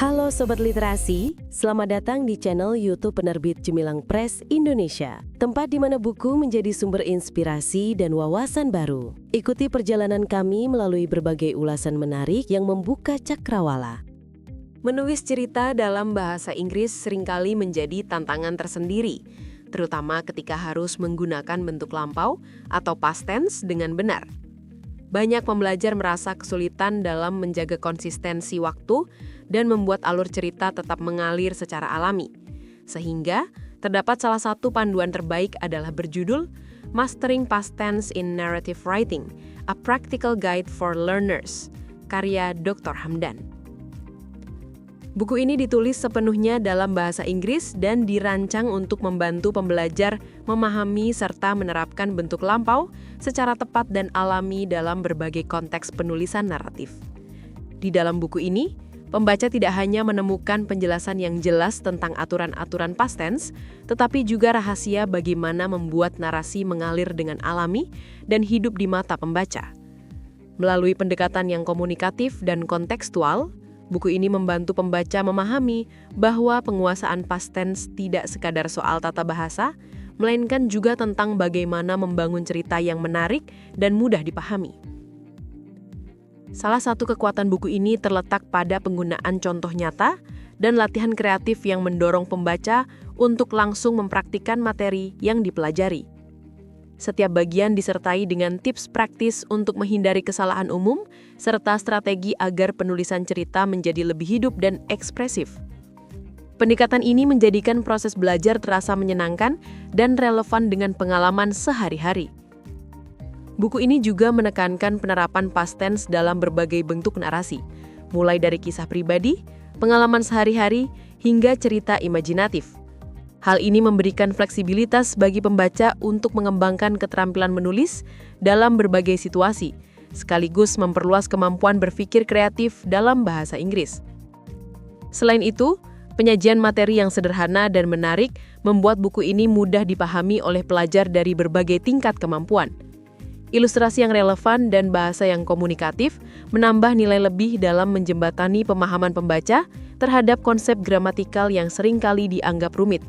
Halo Sobat Literasi, selamat datang di channel YouTube penerbit Gemilang Press Indonesia. Tempat di mana buku menjadi sumber inspirasi dan wawasan baru. Ikuti perjalanan kami melalui berbagai ulasan menarik yang membuka cakrawala. Menulis cerita dalam bahasa Inggris seringkali menjadi tantangan tersendiri, terutama ketika harus menggunakan bentuk lampau atau past tense dengan benar. Banyak pembelajar merasa kesulitan dalam menjaga konsistensi waktu dan membuat alur cerita tetap mengalir secara alami. Sehingga, terdapat salah satu panduan terbaik adalah berjudul Mastering Past Tense in Narrative Writing, A Practical Guide for Learners, karya Dr. Hamdan. Buku ini ditulis sepenuhnya dalam bahasa Inggris dan dirancang untuk membantu pembelajar memahami serta menerapkan bentuk lampau secara tepat dan alami dalam berbagai konteks penulisan naratif. Di dalam buku ini, pembaca tidak hanya menemukan penjelasan yang jelas tentang aturan-aturan past tense, tetapi juga rahasia bagaimana membuat narasi mengalir dengan alami dan hidup di mata pembaca. Melalui pendekatan yang komunikatif dan kontekstual, buku ini membantu pembaca memahami bahwa penguasaan past tense tidak sekadar soal tata bahasa, melainkan juga tentang bagaimana membangun cerita yang menarik dan mudah dipahami. Salah satu kekuatan buku ini terletak pada penggunaan contoh nyata dan latihan kreatif yang mendorong pembaca untuk langsung mempraktikkan materi yang dipelajari. Setiap bagian disertai dengan tips praktis untuk menghindari kesalahan umum, serta strategi agar penulisan cerita menjadi lebih hidup dan ekspresif. Pendekatan ini menjadikan proses belajar terasa menyenangkan dan relevan dengan pengalaman sehari-hari. Buku ini juga menekankan penerapan past tense dalam berbagai bentuk narasi, mulai dari kisah pribadi, pengalaman sehari-hari, hingga cerita imajinatif. Hal ini memberikan fleksibilitas bagi pembaca untuk mengembangkan keterampilan menulis dalam berbagai situasi, sekaligus memperluas kemampuan berpikir kreatif dalam bahasa Inggris. Selain itu, penyajian materi yang sederhana dan menarik membuat buku ini mudah dipahami oleh pelajar dari berbagai tingkat kemampuan. Ilustrasi yang relevan dan bahasa yang komunikatif menambah nilai lebih dalam menjembatani pemahaman pembaca terhadap konsep gramatikal yang seringkali dianggap rumit.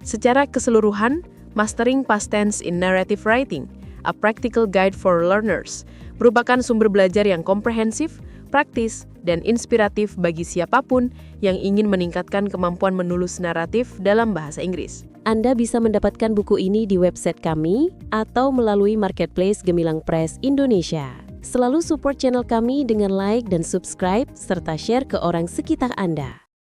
Secara keseluruhan, Mastering Past Tense in Narrative Writing, A Practical Guide for Learners, merupakan sumber belajar yang komprehensif, praktis, dan inspiratif bagi siapapun yang ingin meningkatkan kemampuan menulis naratif dalam bahasa Inggris. Anda bisa mendapatkan buku ini di website kami atau melalui marketplace Gemilang Press Indonesia. Selalu support channel kami dengan like dan subscribe, serta share ke orang sekitar Anda.